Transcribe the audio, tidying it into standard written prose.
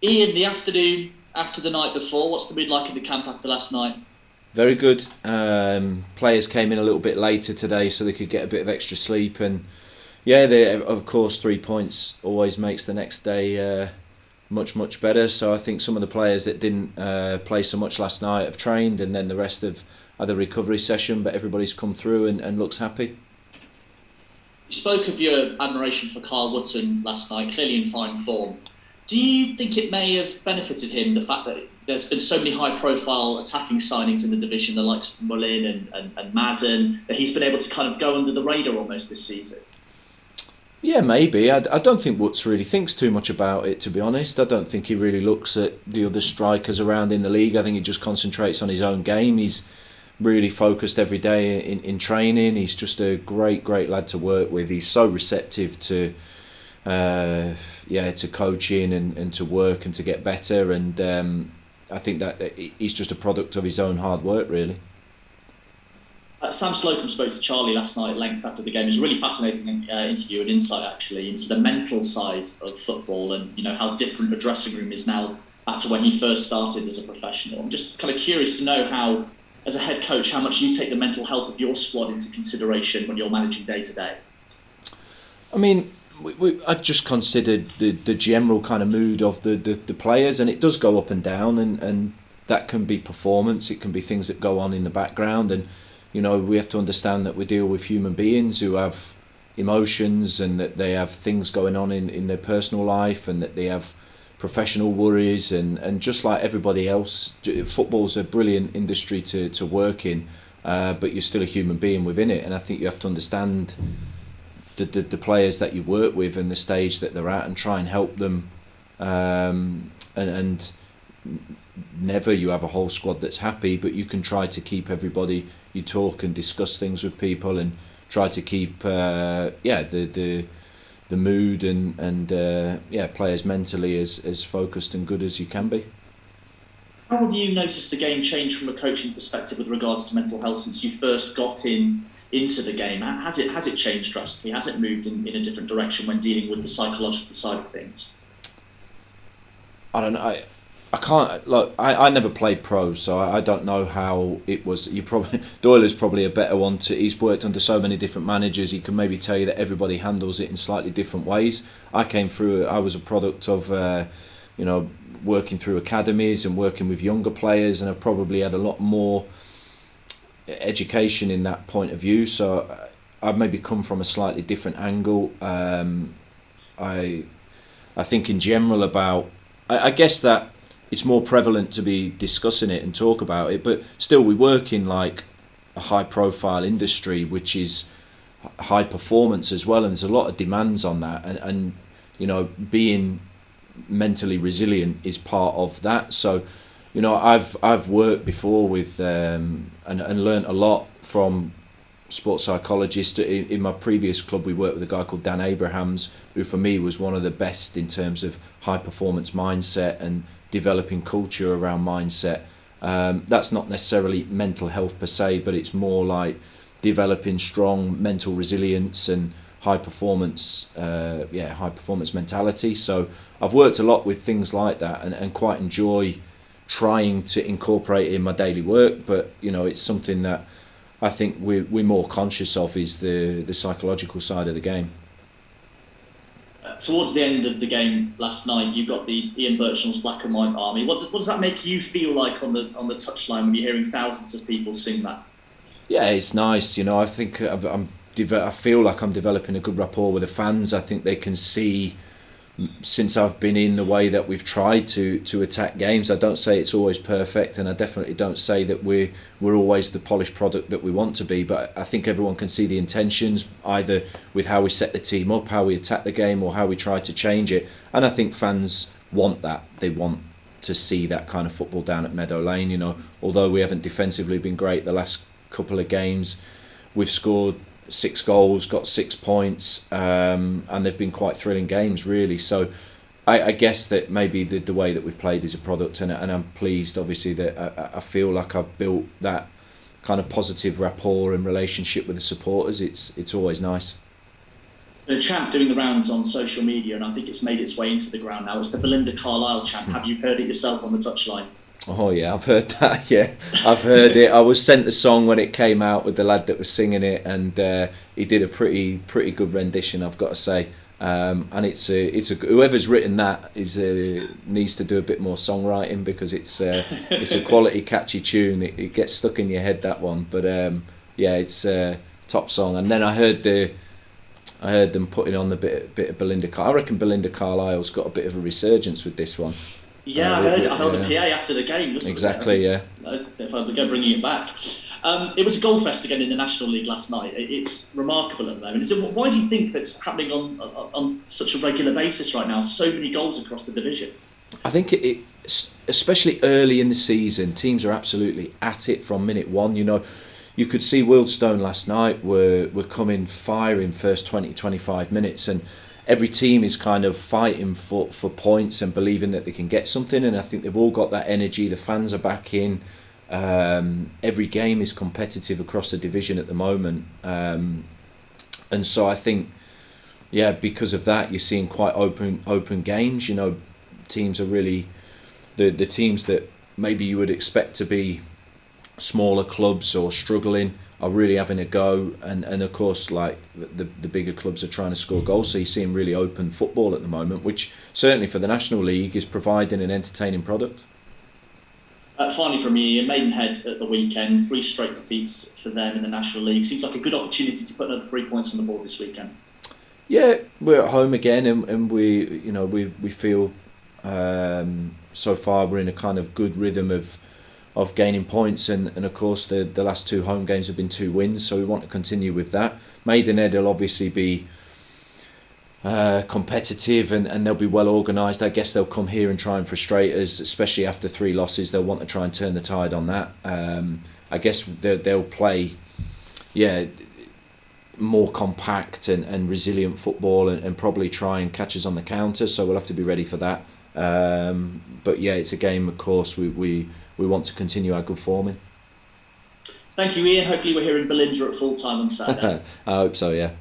Ian, the afternoon after the night before, what's the mood like in the camp after last night? Very good. Players came in a little bit later today so they could get a bit of extra sleep, and yeah, of course 3 points always makes the next day much better. So I think some of the players that didn't play so much last night have trained, and then the rest have had a recovery session. But everybody's come through and looks happy. You spoke of your admiration for Karl Wood last night, clearly in fine form. Do you think it may have benefited him, the fact that there's been so many high profile attacking signings in the division, the likes of Mullin and Madden, that he's been able to kind of go under the radar almost this season? Yeah, maybe. I don't think Woods really thinks too much about it, to be honest. I don't think he really looks at the other strikers around in the league. I think he just concentrates on his own game. He's really focused every day in training. He's just a great lad to work with. He's so receptive to to coaching and to work and to get better. And I think that he's just a product of his own hard work, really. Sam Slocum spoke to Charlie last night at length after the game. It was a really fascinating interview and insight, actually, into the mental side of football and how different the dressing room is now back to when he first started as a professional. I'm just kind of curious to know how, as a head coach, how much you take the mental health of your squad into consideration when you're managing day to day. I mean, I just considered the general kind of mood of the players, and it does go up and down, and that can be performance, it can be things that go on in the background, and we have to understand that we deal with human beings who have emotions and that they have things going on in their personal life and that they have professional worries and just like everybody else, football's a brilliant industry to work in, but you're still a human being within it, and I think you have to understand the players that you work with and the stage that they're at and try and help them, and never you have a whole squad that's happy, but you can try to keep everybody, you talk and discuss things with people and try to keep the mood and players mentally as focused and good as you can be. How have you noticed the game change from a coaching perspective with regards to mental health since you first got into the game? Has it changed drastically? Has it moved in a different direction when dealing with the psychological side of things? I don't know. I can't look. I never played pro, so I don't know how it was. You probably Doyle's probably a better one to. He's worked under so many different managers. He can maybe tell you that everybody handles it in slightly different ways. I came through. I was a product of, working through academies and working with younger players, and I probably had a lot more education in that point of view. So I've maybe come from a slightly different angle. I I think in general about. I guess that it's more prevalent to be discussing it and talk about it, but still we work in like a high profile industry which is high performance as well, and there's a lot of demands on that, and being mentally resilient is part of that. So I've worked before with and learnt a lot from sports psychologists. In my previous club we worked with a guy called Dan Abrahams, who for me was one of the best in terms of high performance mindset and developing culture around mindset. That's not necessarily mental health per se, but it's more like developing strong mental resilience and high performance mentality. So I've worked a lot with things like that, and quite enjoy trying to incorporate it in my daily work. But it's something that I think we're more conscious of, is the psychological side of the game. Towards the end of the game last night, you got the Ian Burchnall's Black and White Army. What does that make you feel like on the touchline when you're hearing thousands of people sing that? Yeah, it's nice. I think I feel like I'm developing a good rapport with the fans. I think they can see, since I've been in, the way that we've tried to attack games. I don't say it's always perfect, and I definitely don't say that we're always the polished product that we want to be, but I think everyone can see the intentions, either with how we set the team up, how we attack the game, or how we try to change it. And I think fans want that. They want to see that kind of football down at Meadow Lane. Although we haven't defensively been great the last couple of games, we've scored 6 goals, got 6 points, and they've been quite thrilling games, really. So I guess that maybe the way that we've played is a product, and I'm pleased, obviously, that I feel like I've built that kind of positive rapport and relationship with the supporters. It's always nice. The chant doing the rounds on social media, and I think it's made its way into the ground now. It's the Belinda Carlisle chant. Have you heard it yourself on the touchline? Oh yeah, I've heard that. Yeah, I've heard it. I was sent the song when it came out with the lad that was singing it, and he did a pretty good rendition, I've got to say. And it's whoever's written that needs to do a bit more songwriting, because it's a quality, catchy tune. It gets stuck in your head, that one. But yeah, it's a top song. And then I heard them putting on the bit of Belinda. I reckon Belinda Carlisle's got a bit of a resurgence with this one. Yeah, I heard the PA after the game. Exactly, yeah. If I go bringing it back. It was a Goldfest again in the National League last night. It's remarkable at the moment. Why do you think that's happening on such a regular basis right now? So many goals across the division. I think it especially early in the season, teams are absolutely at it from minute one. You know, you could see Wealdstone last night were coming firing first 20-25 minutes, and every team is kind of fighting for points and believing that they can get something, and I think they've all got that energy. The fans are back in. Every game is competitive across the division at the moment, and so I think, yeah, because of that, you're seeing quite open games. You know, teams are really the teams that maybe you would expect to be smaller clubs or struggling are really having a go, and of course, like the bigger clubs are trying to score goals, so you're seeing really open football at the moment, which certainly for the National League is providing an entertaining product. Finally from me, Maidenhead at the weekend, 3 straight defeats for them in the National League. Seems like a good opportunity to put another 3 points on the board this weekend. Yeah, we're at home again, and we feel so far we're in a kind of good rhythm of gaining points, and of course the last 2 home games have been 2 wins, so we want to continue with that. Maidenhead will obviously be competitive, and they'll be well organised. I guess they'll come here and try and frustrate us, especially after 3 losses. They'll want to try and turn the tide on that. I guess they'll play more compact and resilient football, and probably try and catch us on the counter, so we'll have to be ready for that. But yeah, it's a game, of course, we want to continue our good form in. Thank you, Ian. Hopefully we're here in Belinda at full time on Saturday. I hope so, yeah.